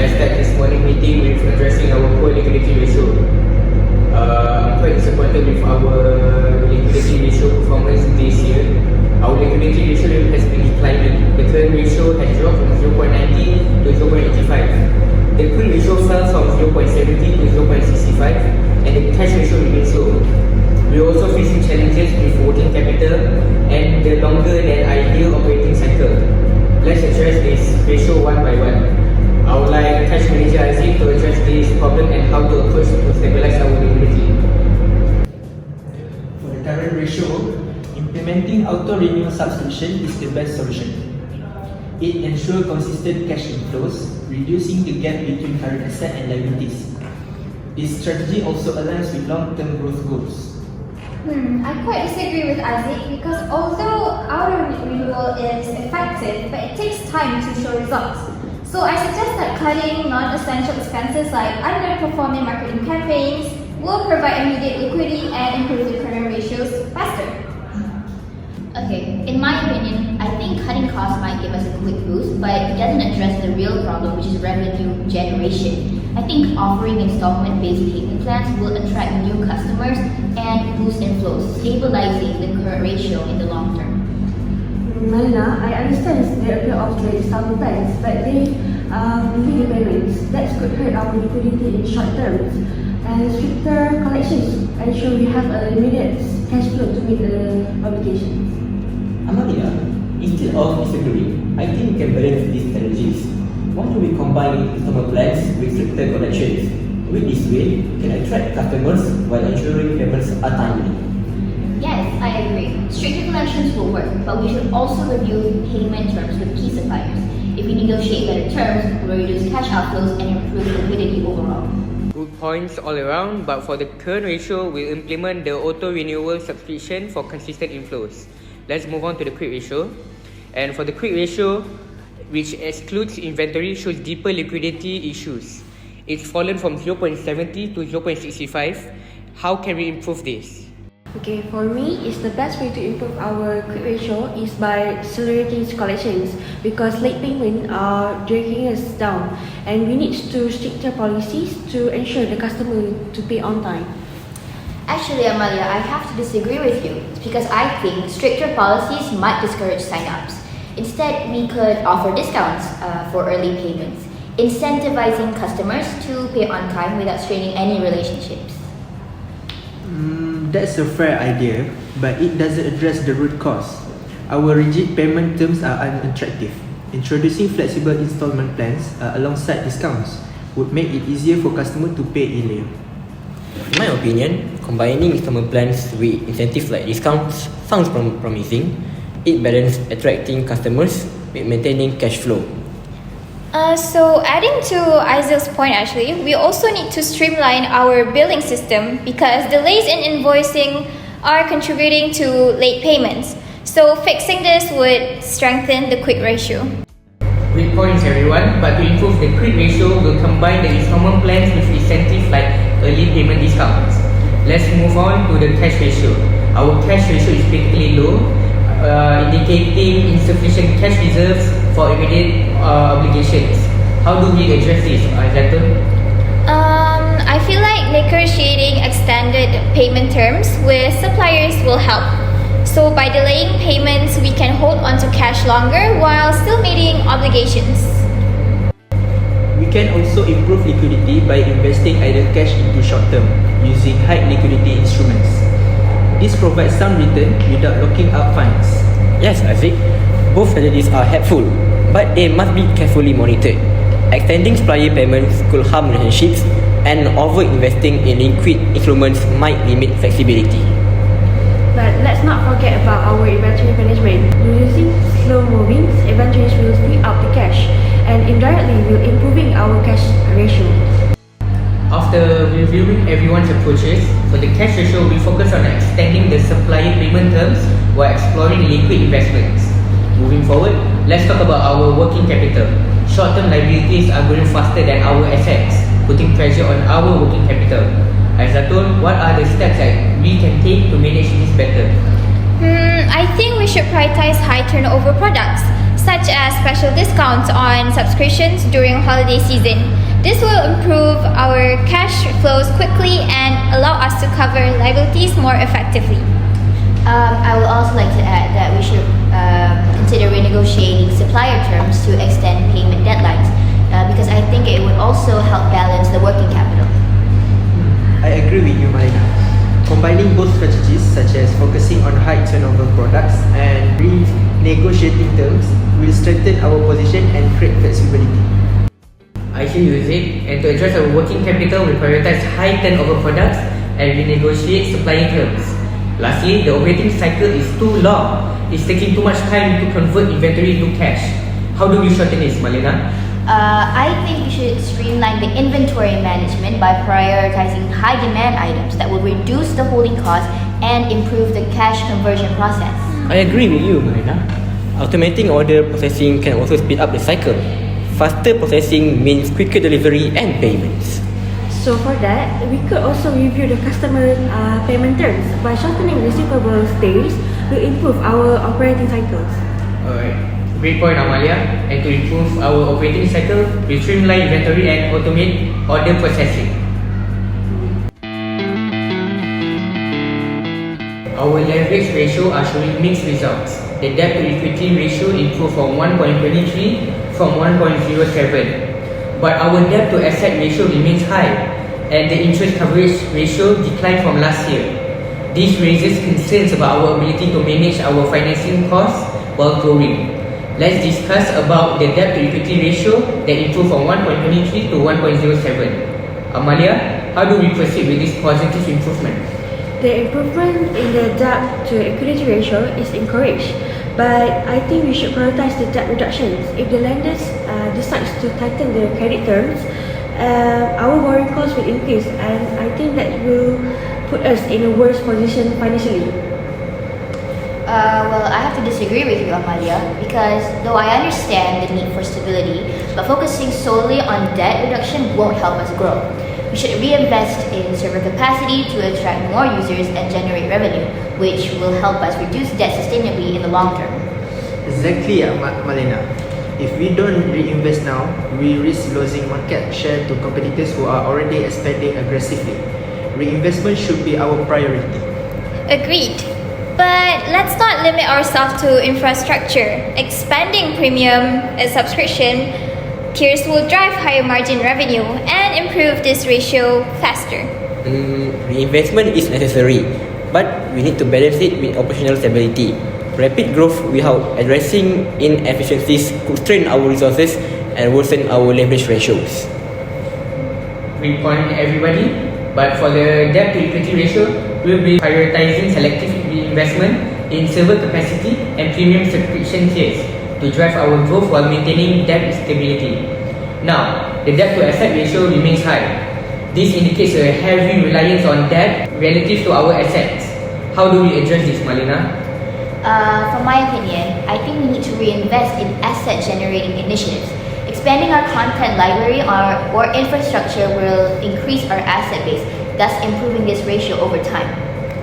I start this morning meeting with addressing our poor liquidity ratio. I'm quite disappointed with our liquidity ratio performance this year. Our liquidity ratio has been declining. The current ratio has dropped from 0.90 to 0.85. The quick ratio fell from 0.70 to 0.65, and the cash ratio remains low. We are also facing challenges with working capital and the longer than ideal operating cycle. Let's address this ratio one by one. I would like Cash Manager Aziz to address this problem and how to approach to stabilize our liquidity. For the current ratio, implementing auto-renewal subscription is the best solution. It ensures consistent cash inflows, reducing the gap between current assets and liabilities. This strategy also aligns with long-term growth goals. I quite disagree with Aziz because although auto renewal is effective, but it takes time to show results. So I suggest that cutting non-essential expenses like underperforming marketing campaigns will provide immediate liquidity and improve the current ratios faster. Okay, in my opinion, I think cutting costs might give us a quick boost, but it doesn't address the real problem, which is revenue generation. I think offering installment-based payment plans will attract new customers and boost inflows, stabilizing the current ratio in the long term. Malina, I understand the appeal of the installment plans, but they delay payments. That could hurt our liquidity in short terms. And stricter collections ensure we have a immediate cash flow to meet the obligations. Amalia, instead of disagreeing, I think we can balance these strategies. Why don't we combine installment plans with stricter collections? With this way, we can attract customers while ensuring payments are timely. Yes, I agree. Stricter collections will work, but we should also review payment terms with key suppliers. If we negotiate better terms, we'll reduce cash outflows and improve liquidity overall. Good points all around, but for the current ratio, we'll implement the auto-renewal subscription for consistent inflows. Let's move on to the quick ratio. And for the quick ratio, which excludes inventory, shows deeper liquidity issues. It's fallen from 0.70 to 0.65. How can we improve this? Okay, for me, it's the best way to improve our quick ratio is by accelerating collections because late payment are dragging us down and we need to stricter policies to ensure the customer to pay on time. Actually, Amalia, I have to disagree with you because I think stricter policies might discourage sign-ups. Instead, we could offer discounts for early payments, incentivizing customers to pay on time without straining any relationships. That's a fair idea, but it doesn't address the root cause. Our rigid payment terms are unattractive. Introducing flexible installment plans alongside discounts would make it easier for customers to pay earlier. In my opinion, combining installment plans with incentives like discounts sounds promising. It balances attracting customers with maintaining cash flow. So adding to Aizil's point actually, we also need to streamline our billing system because delays in invoicing are contributing to late payments. So fixing this would strengthen the quick ratio. Great points everyone, but to improve the quick ratio, we'll combine the installment plans with incentives like early payment discounts. Let's move on to the cash ratio. Our cash ratio is critically low, indicating insufficient cash reserves for immediate obligations. How do we address this, Zaitun? I feel like negotiating extended payment terms with suppliers will help. So by delaying payments, we can hold on to cash longer while still meeting obligations. We can also improve liquidity by investing idle cash into short term using high liquidity instruments. This provides some return without locking up funds. Yes, Aziz, both strategies are helpful, but they must be carefully monitored. Extending supplier payments could harm relationships, and over-investing in liquid instruments might limit flexibility. But let's not forget about our inventory management. Using slow-moving inventories will free up the cash and indirectly will improving our cash ratio. After reviewing everyone's approaches, for the cash ratio, we focus on extending the supplier payment terms while exploring liquid investments. Moving forward, let's talk about our working capital. Short-term liabilities are growing faster than our assets, putting pressure on our working capital. Aizatul, what are the steps that we can take to manage this better? I think we should prioritize high turnover products such as special discounts on subscriptions during holiday season. This will improve our cash flows quickly and allow us to cover liabilities more effectively. I would also like to add that we should consider renegotiating supplier terms to extend payment deadlines because I think it would also help balance the working capital. I agree with you, Marina. Combining both strategies, such as focusing on high turnover products and renegotiating terms, will strengthen our position and create flexibility. I should use it, and to address our working capital, we prioritize high turnover products and renegotiate supplying terms. Lastly, the operating cycle is too long. It's taking too much time to convert inventory into cash. How do we shorten this, Malena? I think we should streamline the inventory management by prioritizing high demand items that will reduce the holding cost and improve the cash conversion process. I agree with you, Marina. Automating order processing can also speed up the cycle. Faster processing means quicker delivery and payments. So for that, we could also review the customer payment terms. By shortening receivable days, will improve our operating cycles. Alright, great point, Amalia. And to improve our operating cycle, we streamline inventory and automate order processing. Our leverage ratio are showing mixed results. The debt to equity ratio improved from 1.23 from 1.07. But our debt to asset ratio remains high, and the interest coverage ratio declined from last year. This raises concerns about our ability to manage our financing costs while growing. Let's discuss about the debt to equity ratio that improved from 1.23 to 1.07. Amalia, how do we proceed with this positive improvement? The improvement in the debt to equity ratio is encouraged, but I think we should prioritize the debt reductions. If the lenders decides to tighten their credit terms, our borrowing costs will increase, and I think that will put us in a worse position financially. Well, I have to disagree with you, Amalia, because though I understand the need for stability, but focusing solely on debt reduction won't help us grow. We should reinvest in server capacity to attract more users and generate revenue, which will help us reduce debt sustainably in the long term. Exactly, Malena. If we don't reinvest now, we risk losing market share to competitors who are already expanding aggressively. Reinvestment should be our priority. Agreed. But let's not limit ourselves to infrastructure. Expanding premium subscription tiers will drive higher margin revenue and improve this ratio faster. Reinvestment is necessary, but we need to balance it with operational stability. Rapid growth without addressing inefficiencies could strain our resources and worsen our leverage ratios. Great point, everybody. But for the debt to equity ratio, we'll be prioritizing selective reinvestment in server capacity and premium subscription tiers to drive our growth while maintaining debt stability. Now, the debt to asset ratio remains high. This indicates a heavy reliance on debt relative to our assets. How do we address this, Malena? From my opinion, I think we need to reinvest in asset-generating initiatives. Expanding our content library or infrastructure will increase our asset base, thus improving this ratio over time.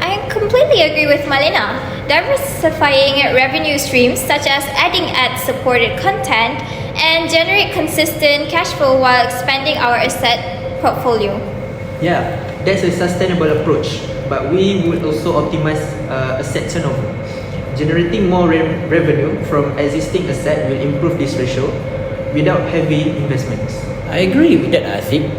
I completely agree with Malena. Diversifying revenue streams such as adding ad-supported content and generate consistent cash flow while expanding our asset portfolio. Yeah, that's a sustainable approach, but we would also optimize asset turnover. Generating more revenue from existing asset will improve this ratio without heavy investments. I agree with that, Aziz.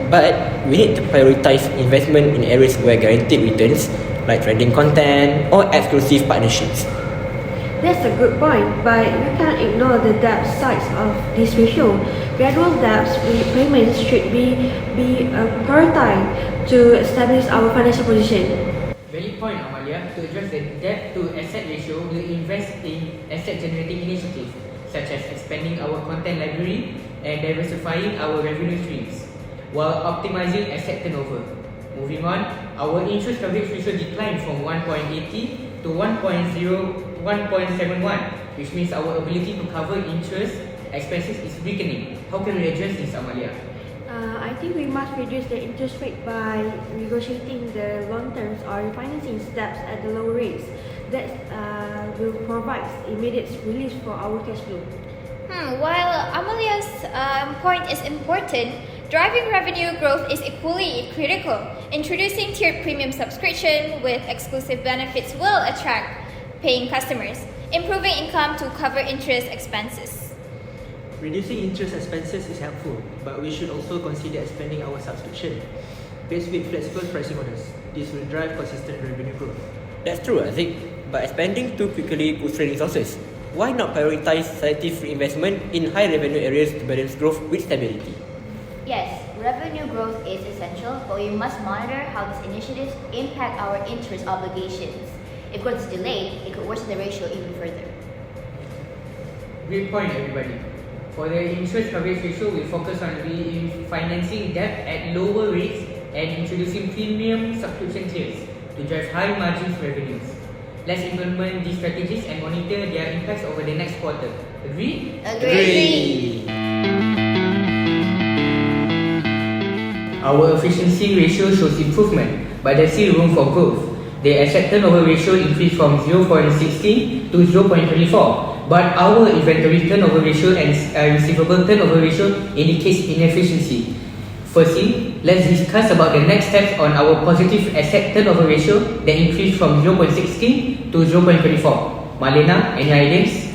But we need to prioritize investment in areas where guaranteed returns, like trending content or exclusive partnerships. That's a good point, but we can't ignore the debt sides of this ratio. Gradual debt repayments should be prioritized to establish our financial position. Valid point, Amalia. To address the debt to asset ratio, we'll invest in asset generating initiatives such as expanding our content library and diversifying our revenue streams while optimizing asset turnover. Moving on, our interest coverage ratio declined from 1.80 to 1.71, which means our ability to cover interest expenses is weakening. How can we address this, Amalia? I think we must reduce the interest rate by negotiating the loan terms or refinancing steps at the low rates. that will provide immediate relief for our cash flow. While Amalia's point is important, driving revenue growth is equally critical. Introducing tiered premium subscription with exclusive benefits will attract paying customers, improving income to cover interest expenses. Reducing interest expenses is helpful, but we should also consider expanding our subscription based with flexible pricing models. This will drive consistent revenue growth. That's true, Aziz. But expanding too quickly could strain resources. Why not prioritize selective reinvestment in high revenue areas to balance growth with stability? Yes, revenue growth is essential, but we must monitor how these initiatives impact our interest obligations. If growth is delayed, it could worsen the ratio even further. Great point, everybody. For the interest coverage ratio, we focus on refinancing debt at lower rates and introducing premium subscription tiers to drive high margins revenues. Let's implement these strategies and monitor their impacts over the next quarter. Agree? Agree. Our efficiency ratio shows improvement, but there's still room for growth. The asset turnover ratio increased from 0.16 to 0.24, but our inventory turnover ratio and receivable turnover ratio indicates inefficiency. Firstly, let's discuss about the next steps on our positive asset turnover ratio that increased from 0.16 to 0.24. Malena, any ideas?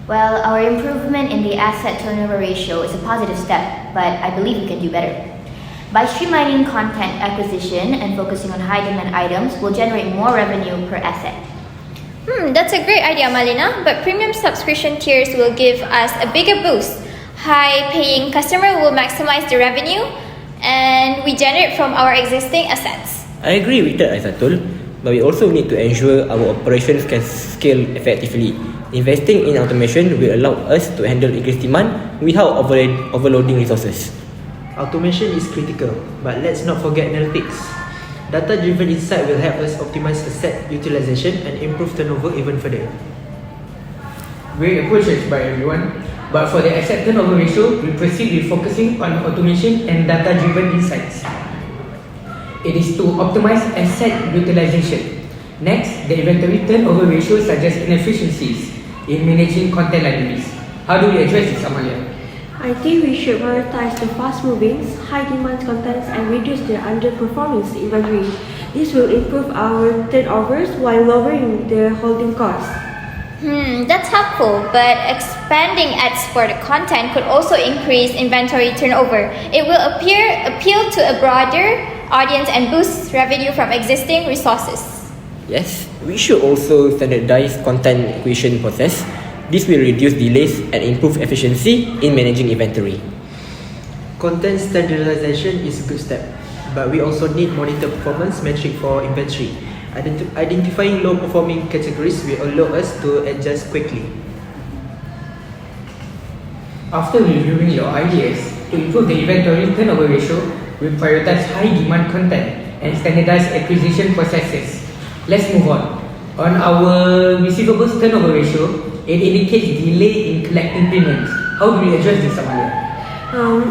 Well, our improvement in the asset turnover ratio is a positive step, but I believe we can do better. By streamlining content acquisition and focusing on high demand items, we'll generate more revenue per asset. That's a great idea, Malena, but premium subscription tiers will give us a bigger boost. High-paying customer will maximize the revenue and we generate from our existing assets. I agree with that, Aizatul, but we also need to ensure our operations can scale effectively. Investing in automation will allow us to handle increased demand without overloading resources. Automation is critical, but let's not forget analytics. Data-driven insight will help us optimize asset utilization and improve turnover even further. Great approaches by everyone. But for the asset turnover ratio, we proceed with focusing on automation and data-driven insights. It is to optimize asset utilization. Next, the inventory turnover ratio suggests inefficiencies in managing content libraries. How do we address this, Amalia? I think we should prioritize the fast-moving, high-demand contents and reduce the underperforming inventory. This will improve our turnovers while lowering the holding costs. That's helpful, but expanding ads for the content could also increase inventory turnover. It will appeal to a broader audience and boost revenue from existing resources. Yes, we should also standardize content acquisition process. This will reduce delays and improve efficiency in managing inventory. Content standardization is a good step, but we also need monitor performance metric for inventory. Identifying low-performing categories will allow us to adjust quickly. After reviewing your ideas to improve the inventory turnover ratio, we prioritize high-demand content and standardize acquisition processes. Let's move on. On our receivables turnover ratio, it indicates delay in collecting payments. How do we address this, Amalia?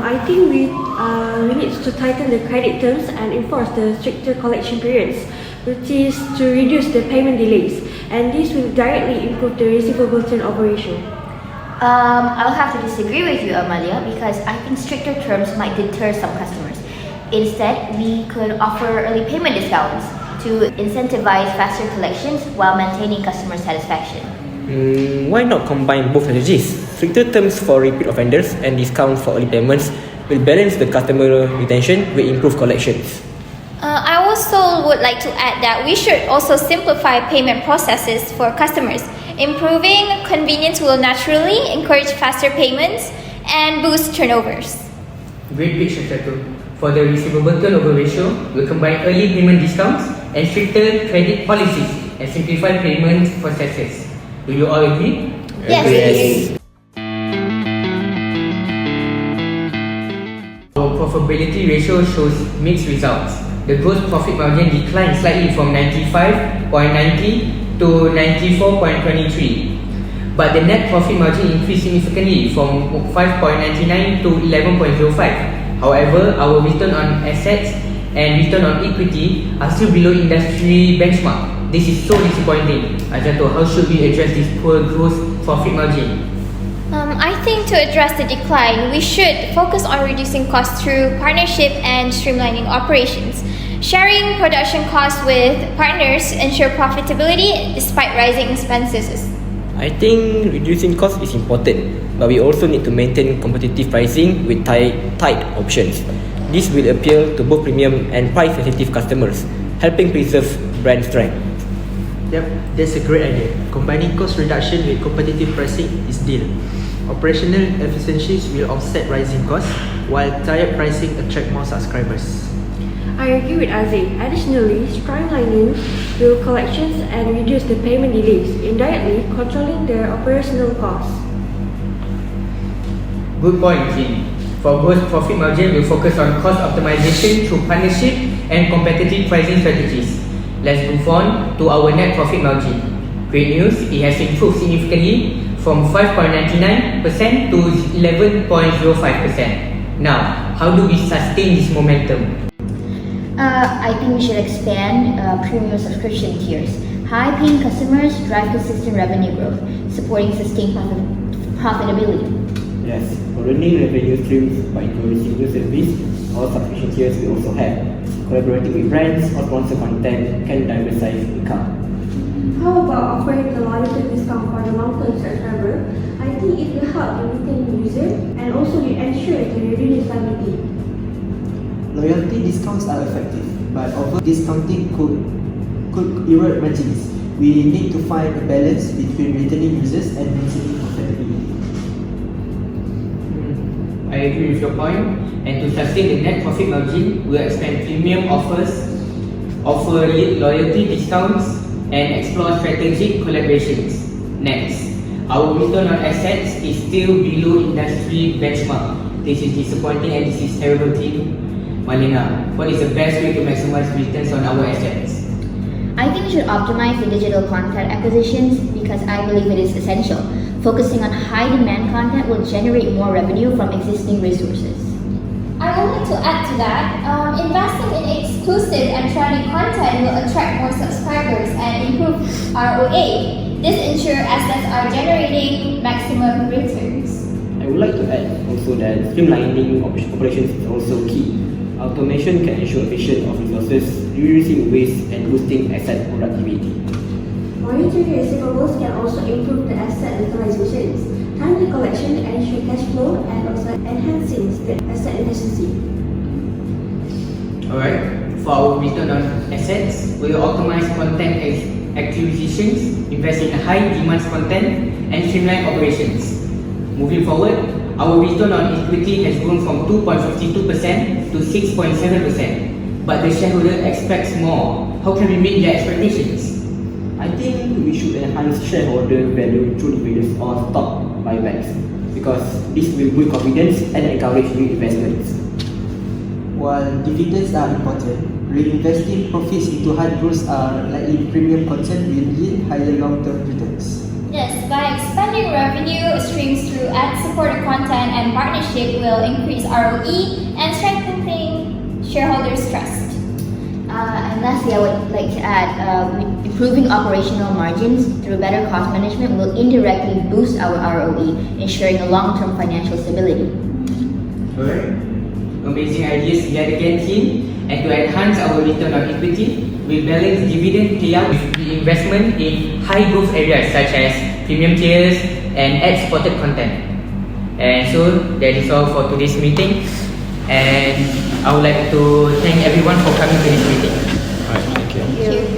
I think we need to tighten the credit terms and enforce the stricter collection periods, which is to reduce the payment delays, and this will directly improve the receivable turnover ratio. I'll have to disagree with you, Amalia, because I think stricter terms might deter some customers. Instead, we could offer early payment discounts to incentivize faster collections while maintaining customer satisfaction. Why not combine both strategies? Stricter terms for repeat offenders and discounts for early payments will balance the customer retention with improved collections. I also would like to add that we should also simplify payment processes for customers. Improving convenience will naturally encourage faster payments and boost turnovers. Great picture, Chato. For the receivable turnover ratio, we'll combine early payment discounts and stricter credit policies and simplify payment processes. Do you all agree? Yes. Our profitability ratio shows mixed results. The gross profit margin declined slightly from 95.90 to 94.23. But the net profit margin increased significantly from 5.99 to 11.05. However, our return on assets and return on equity are still below industry benchmark. This is so disappointing. Ajanto, how should we address this poor gross profit margin? I think to address the decline, we should focus on reducing costs through partnership and streamlining operations. Sharing production costs with partners ensure profitability despite rising expenses. I think reducing cost is important, but we also need to maintain competitive pricing with tight options. This will appeal to both premium and price-sensitive customers, helping preserve brand strength. Yep, that's a great idea. Combining cost reduction with competitive pricing is deal. Operational efficiencies will offset rising costs, while tiered pricing attract more subscribers. I agree with Aziz. Additionally, streamlining bill collections and reduce the payment delays, indirectly controlling their operational costs. Good point, Jin. For gross profit margin, we'll focus on cost optimization through partnership and competitive pricing strategies. Let's move on to our net profit margin. Great news, it has improved significantly from 5.99% to 11.05%. Now, how do we sustain this momentum? I think we should expand premium subscription tiers. High-paying customers drive consistent revenue growth, supporting sustained profitability. Yes, for running revenue streams by introducing new service or subscription tiers we also have. Collaborating with brands or sponsor content can diversify income. How about offering the loyalty discount for the long-term subscriber? I think it will help in retaining users and also will ensure the revenue stability. Loyalty discounts are effective, but over discounting could erode margins. We need to find a balance between retaining users and maintaining profitability. I agree with your point. And to sustain the net profit margin, we'll expand premium offers, offer loyalty discounts, and explore strategic collaborations. Next, our return on assets is still below industry benchmark. This is disappointing and this is terrible, team. Malina, what is the best way to maximize returns on our assets? I think we should optimize the digital content acquisitions because I believe it is essential. Focusing on high-demand content will generate more revenue from existing resources. I would like to add to that, investing in exclusive and trending content will attract more subscribers and improve ROA. This ensures assets are generating maximum returns. I would like to add also that streamlining operations is also key. Automation can ensure efficient of resources, reducing waste and boosting asset productivity. Monitoring receivables can also improve the asset utilizations. Timely collection ensure cash flow and also enhancing the asset efficiency. Alright, for our return on assets, we will optimize content acquisitions, invest in high demand content, and streamline operations. Moving forward, our return on equity has grown from 2.52% to 6.7%, but the shareholder expects more. How can we meet their expectations? I think we should enhance shareholder value through dividends or stock buybacks because this will build confidence and encourage new investments. While dividends are important, reinvesting profits into high growth or likely premium content will yield higher long-term returns. Yes, by expanding revenue streams through ad-supported content and partnership will increase ROE and strengthening shareholders' trust. And lastly, I would like to add, improving operational margins through better cost management will indirectly boost our ROE, ensuring a long-term financial stability. Alright, amazing ideas yet again, team. And to enhance our return on equity, we balance dividend payout with investment in high growth areas such as premium tiers and ad-supported content. And so that is all for today's meeting. And I would like to thank everyone for coming to this meeting. Alright, thank you. Thank you.